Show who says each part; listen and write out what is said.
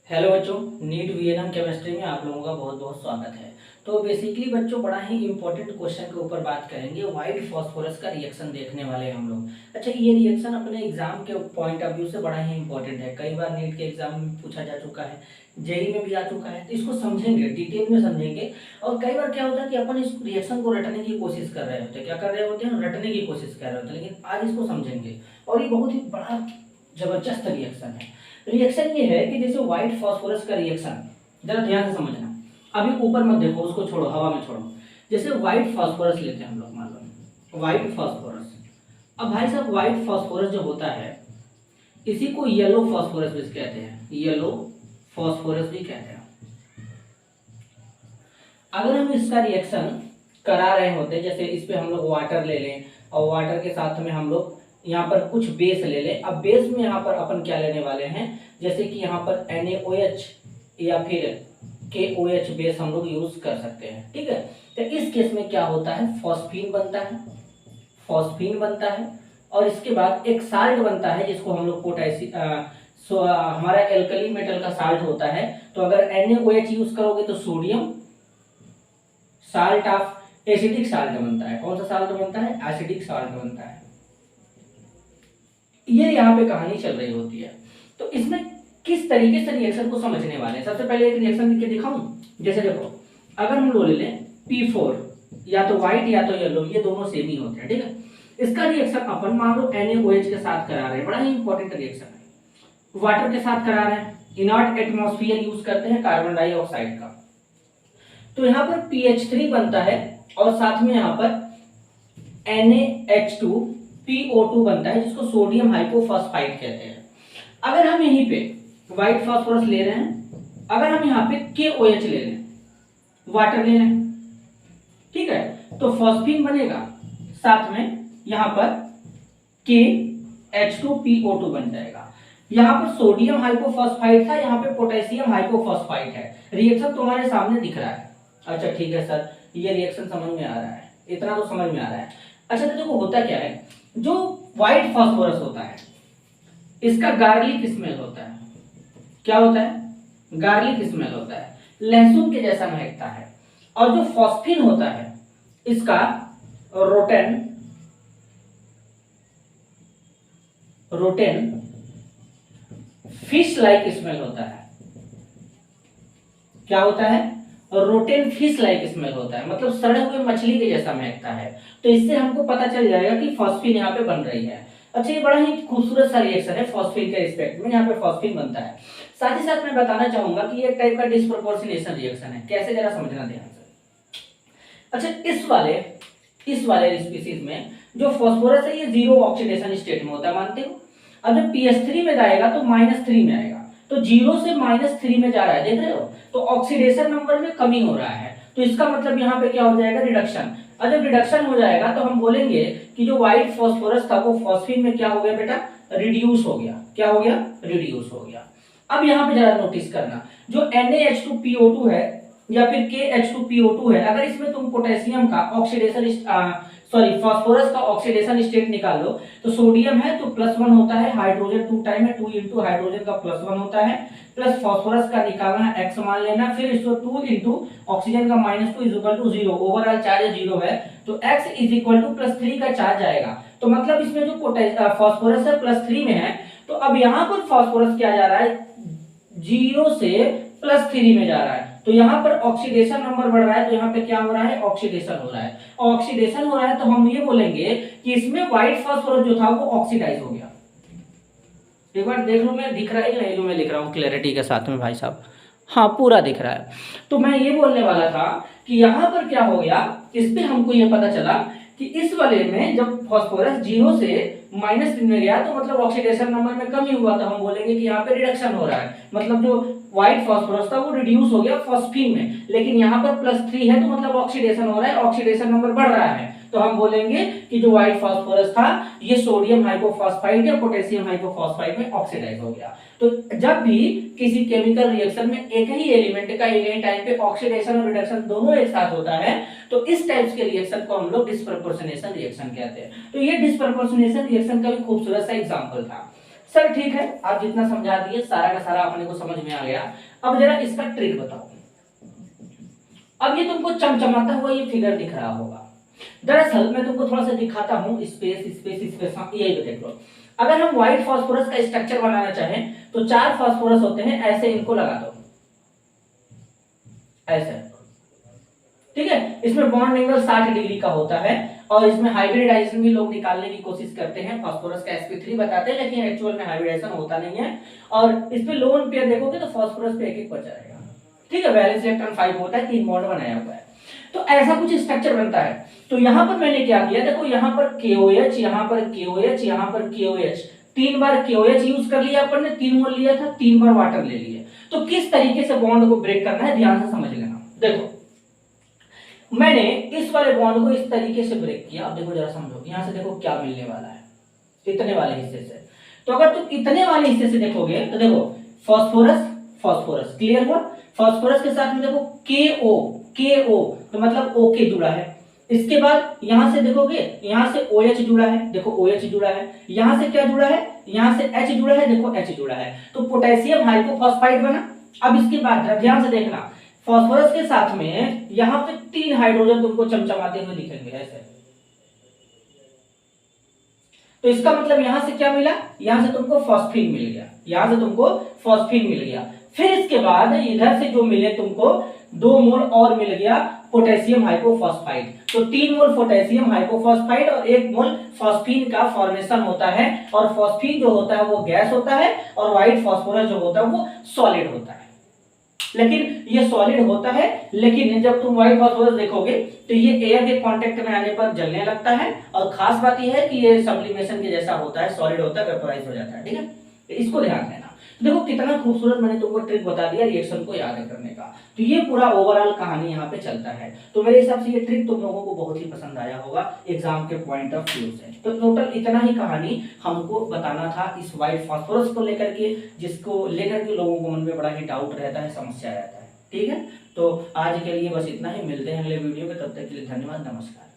Speaker 1: Hello बच्चों, NEET VNM chemistry में आप लोगों का बहुत बहुत स्वागत है। तो बेसिकली बच्चों बड़ा ही इंपॉर्टेंट क्वेश्चन के ऊपर बात करेंगे। व्हाइट फास्फोरस का रिएक्शन देखने वाले हैं हम लोग। अच्छा, ये रिएक्शन अपने एग्जाम के पॉइंट ऑफ व्यू से बड़ा ही इंपॉर्टेंट है। कई बार नीट के एग्जाम में पूछा जा चुका है, जेई में भी आ चुका है। तो इसको समझेंगे, डिटेल में समझेंगे। और कई बार क्या होता है कि अपन इस रिएक्शन को रटने की कोशिश कर रहे होते हैं। क्या कर रहे होते हैं? रटने की कोशिश कर रहे होते हैं। लेकिन आज इसको समझेंगे और ये बहुत ही बड़ा जबरदस्त रिएक्शन है। रिएक्शन ये है कि जैसे व्हाइट फास्फोरस का रिएक्शन, जरा ध्यान से समझना। अभी ऊपर मत देखो, उसको छोड़ो, हवा में छोड़ो। जैसे व्हाइट फास्फोरस लेते हैं हम लोग, मान लो व्हाइट फास्फोरस। अब भाई साहब, व्हाइट फास्फोरस जो होता है इसी को येलो फास्फोरस भी कहते हैं, येलो फास्फोरस भी कहते हैं। अगर हम इसका रिएक्शन करा रहे होते, जैसे इस पे हम लोग वाटर ले लें और वाटर के साथ में हम लोग यहाँ पर कुछ बेस ले लें। अब बेस में यहाँ पर अपन क्या लेने वाले हैं, जैसे कि यहाँ पर NaOH या फिर KOH बेस हम लोग यूज कर सकते हैं। ठीक है, तो इस केस में क्या होता है, फॉस्फीन बनता है, फॉस्फीन बनता है। और इसके बाद एक साल्ट बनता है जिसको हम लोग हमारा एल्कली मेटल का साल्ट होता है। तो अगर NaOH यूज करोगे तो sodium salt of acidic salt बनता है। कौन सा साल्ट बनता है? एसिडिक साल्ट बनता है। ये यहाँ पे कहानी चल रही होती है। तो इसमें किस तरीके से रिएक्शन को समझने वाले हैं, सबसे पहले एक रिएक्शन लिख के दिखाऊं। जैसे देखो, अगर हम ले लें P4, या तो व्हाइट या तो येलो, ये दोनों सेम ही होते हैं। ठीक है, इसका रिएक्शन अपन मान लो NaOH के साथ करा रहे हैं। बड़ा ही इंपॉर्टेंट रिएक्शन है। वाटर के साथ करा रहे हैं, इनर्ट एटमॉस्फेयर यूज करते हैं कार्बन डाइऑक्साइड का। तो यहाँ पर PH3 बनता है और साथ में यहाँ पर NaH2PO2 बनता है, जिसको सोडियम हाइपोफॉस्फाइड कहते हैं। अगर हम यहीं पे व्हाइट फास्फोरस ले रहे हैं, अगर हम यहाँ पे KOH ले लें, वाटर ले लें, ठीक है, तो फॉस्फीन बनेगा, साथ में यहाँ पर KH2PO2 बन जाएगा। यहाँ पर सोडियम हाइपोफॉस्फाइड था, यहाँ पे पोटेशियम हाइपोफॉस्फाइड है। रिएक्शन तुम्हारे सामने दिख रहा है। अच्छा ठीक है सर, ये रिएक्शन समझ में आ रहा है, इतना तो समझ में आ रहा है। अच्छा, तो देखो होता क्या है, जो व्हाइट फास्फोरस होता है इसका गार्लिक स्मेल होता है। क्या होता है? गार्लिक स्मेल होता है, लहसुन के जैसा महकता है। और जो फॉस्फीन होता है इसका rotten rotten fish like smell होता है। क्या होता है? रोटेन फिश लाइक स्मेल होता है, मतलब सड़े हुए मछली के जैसा महकता है। तो इससे हमको पता चल जाएगा कि फॉस्फीन यहाँ पे बन रही है। अच्छा, ये बड़ा ही खूबसूरत सा रिएक्शन है फॉस्फीन के रिस्पेक्ट में, यहाँ पे फॉस्फीन बनता है। साथ ही साथ मैं बताना चाहूंगा कि ये एक टाइप का डिस्प्रोपोर्शनेशन रिएक्शन है। कैसे, जरा समझना ध्यान से। अच्छा, इस वाले स्पीसीज में जो फास्फोरस है ये जीरो ऑक्सीडेशन स्टेट में होता है, मानते हो? अब जब PS3 में जाएगा तो -3 में आएगा, तो 0 से -3 में जा रहा है, देख रहे हो? तो ऑक्सीडेशन नंबर में कमी हो रहा है। तो इसका मतलब यहाँ पे क्या हो जाएगा, रिडक्शन। और जब रिडक्शन हो जाएगा तो हम बोलेंगे कि जो व्हाइट फास्फोरस था वो फॉस्फीन में क्या हो गया बेटा, रिड्यूस हो गया। क्या हो गया? रिड्यूस हो गया। अब यहाँ पे जरा नोटिस करना, जो NaH2PO2 है या फिर KH2PO2 है, अगर इसमें तुम पोटेशियम का ऑक्सीडेशन फास्फोरस का ऑक्सीडेशन स्टेट निकाल लो, तो सोडियम है तो +1 होता है, हाइड्रोजन 2 टाइम है, 2 इंटू हाइड्रोजन का +1 होता है, प्लस फास्फोरस का निकालना x मान लेना, फिर इसको 2 इंटू ऑक्सीजन का -2 is equal to 0, overall charge 0 है, तो x इज इक्वल टू +3 का चार्ज आएगा। तो मतलब इसमें जो फास्फोरस है +3 में है, तो अब यहाँ पर फास्फोरस क्या जा रहा है, 0 से +3 में जा रहा है। तो यहाँ पर ऑक्सीडेशन नंबर बढ़ रहा है, तो यहाँ पे क्या हो रहा है, ऑक्सीडेशन हो रहा है। ऑक्सीडेशन हो रहा है तो हम ये बोलेंगे कि इसमें व्हाइट फास्फोरस जो था वो ऑक्सीडाइज हो गया। एक बार देख लो, मैं दिख रहा है कि नहीं जो मैं लिख रहा हूँ क्लैरिटी के साथ में भाई साहब? हाँ, पूरा दिख रहा है। तो मैं ये बोलने वाला था कि यहाँ पर क्या हो गया, इस पे हमको ये पता चला कि इस वाले में जब फास्फोरस 0 से -3 में गया तो मतलब ऑक्सीडेशन नंबर में कमी हुआ, तो हम बोलेंगे कि यहाँ पे रिडक्शन हो रहा है। मतलब जो व्हाइट फास्फोरस था वो रिड्यूस हो गया फॉस्फीन में, लेकिन यहाँ पर +3 है तो मतलब ऑक्सीडेशन हो रहा है, ऑक्सीडेशन नंबर बढ़ रहा है। तो हम बोलेंगे कि जो व्हाइट फास्फोरस था ये सोडियम हाइपोफॉस्फाइड या पोटेशियम हाइपोफॉस्फाइड में ऑक्सीडाइज हो गया। तो जब भी किसी केमिकल रिएक्शन में एक ही एलिमेंट का एक ही टाइम पे ऑक्सीडेशन और रिडक्शन दोनों एक साथ होता है, तो इस टाइप्स के रिएक्शन को हम लोग डिस्प्रपोर्शनेशन रिएक्शन कहते हैं। तो ये डिस्प्रपोर्शनेशन रिएक्शन का भी खूबसूरत सा एग्जांपल था। सर ठीक है, आप जितना समझा दिए सारा का सारा अपने को समझ में आ गया। अब जरा इसका ट्रिक बताओ। अब ये तुमको चमचमाता हुआ ये फिगर दिख रहा होगा। दरअसल मैं तुमको थोड़ा सा दिखाता हूं, स्पेस स्पेस स्पेस, यही देख लो। अगर हम व्हाइट फास्फोरस का स्ट्रक्चर बनाना चाहें तो 4 फास्फोरस होते हैं, ऐसे इनको लगा दो, ऐसे, ठीक है। इसमें बॉन्ड एंगल 60 डिग्री का होता है और इसमें हाइब्रिडाइजेशन भी लोग निकालने की कोशिश करते हैं, फास्फोरस का sp3 बताते हैं, लेकिन एक्चुअल में हाइब्रिडाइजेशन होता नहीं है। और इस पे लोन पेयर देखोगे तो फास्फोरस पे एक बचा रहेगा, ठीक है। वैलेंस इलेक्ट्रॉन 5 होता है, 3 बॉन्ड बनाया हुआ है। तो ऐसा कुछ स्ट्रक्चर बनता है। तो यहां पर मैंने क्या किया, देखो यहां पर KOH, यहां पर KOH, यहां पर KOH, 3 बार KOH यूज कर लिया अपन ने, 3 मोल लिया था, 3 बार वाटर ले लिए। तो किस तरीके से बॉन्ड को ब्रेक करना है ध्यान से समझ लेना। देखो मैंने इस वाले बॉन्ड को इस तरीके से ब्रेक किया। अब देखो जरा समझो, यहां से देखो क्या मिलने वाला है, इतने वाले हिस्से से। तो अगर तुम इतने वाले हिस्से से देखोगे तो देखो फास्फोरस फास्फोरस, क्लियर हुआ। फास्फोरस के साथ में देखो KO तो मतलब OK जुड़ा है। इसके बाद यहां से देखोगे, यहां से OH जुड़ा है, देखो OH जुड़ा है। यहां से क्या जुड़ा है, यहां से H जुड़ा है, देखो H जुड़ा है। तो पोटेशियम हाइपोफॉस्फाइड बना। अब इसके बाद ध्यान से देखना, फास्फोरस के साथ में यहां पे 3 हाइड्रोजन तुमको चमचमाते हुए दिखेंगे ऐसे। तो इसका मतलब यहां से क्या मिला, यहां से तुमको फॉस्फीन मिल गया, यहां से तुमको फॉस्फीन मिल गया। फिर इसके बाद इधर से जो मिले तुमको 2 मोल और मिल गया पोटेशियम हाइपोफॉस्फाइड। तो 3 मोल पोटेशियम हाइपोफॉस्फाइड और 1 मोल फॉस्फीन का फॉर्मेशन होता है। और फॉस्फीन जो होता है वो गैस होता है और व्हाइट फास्फोरस जो होता है वो सॉलिड होता है। लेकिन ये सॉलिड होता है, लेकिन जब तुम व्हाइट फास्फोरस देखोगे तो ये एयर के कांटेक्ट में आने पर जलने लगता है। और खास बात ये है कि ये सब्लिमेशन के जैसा होता है, सॉलिड होता है, वेपोराइज हो जाता है, ठीक है। तो इसको ध्यान देना। देखो कितना खूबसूरत मैंने तुमको ट्रिक बता दिया रिएक्शन को याद करने का। तो ये पूरा ओवरऑल कहानी यहाँ पे चलता है। तो मेरे हिसाब से ये ट्रिक तुम लोगों को बहुत ही पसंद आया होगा एग्जाम के पॉइंट ऑफ व्यू से। तो टोटल इतना ही कहानी हमको बताना था इस व्हाइट फास्फोरस को लेकर के, जिसको लेकर के लोगों को मन में बड़ा ही डाउट रहता है, समस्या रहता है, ठीक है। तो आज के लिए बस इतना ही, मिलते हैं अगले वीडियो में, तब तक के लिए धन्यवाद, नमस्कार।